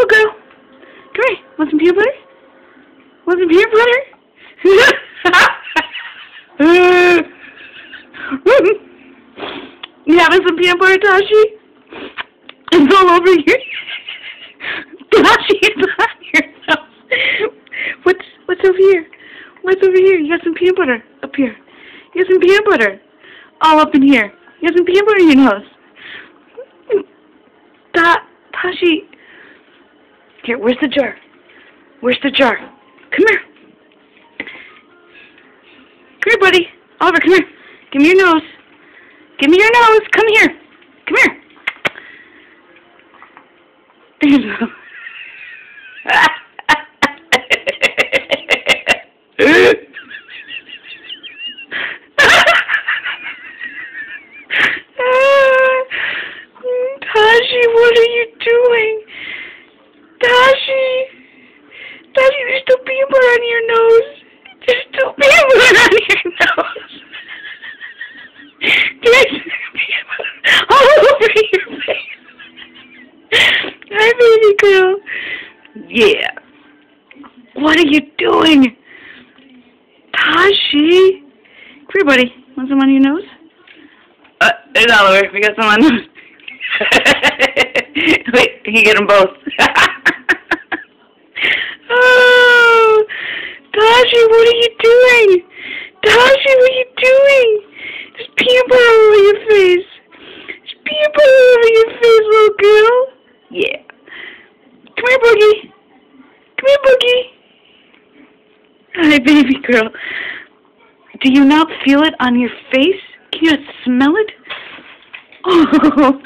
little girl. Come here. Want some peanut butter? Want some peanut butter? You having some peanut butter, Tashi? It's all over here. Tashi, it's on your nose. What's over here? What's over here? You got some peanut butter up here. You got some peanut butter all up in here. You got some peanut butter in your nose. Tashi. Here, where's the jar? Where's the jar? Come here. Come here, buddy. Oliver, come here. Give me your nose. Give me your nose. Come here. Come here. There's no... Tashi, what are you doing? Tashi, there's still peanut butter on your nose. There's still peanut butter on your nose. There's peanut butter all over your face. Hi, baby girl. Yeah. What are you doing? Tashi. Come here, buddy. Want some on your nose? There's Oliver. We got some on nose. Wait, he get them both. Oh, Tashi, what are you doing? Tashi, what are you doing? There's peanut butter all over your face. There's peanut butter all over your face, little girl. Yeah. Come here, Boogie. Come here, Boogie. Hi, baby girl. Do you not feel it on your face? Can you not smell it? Oh.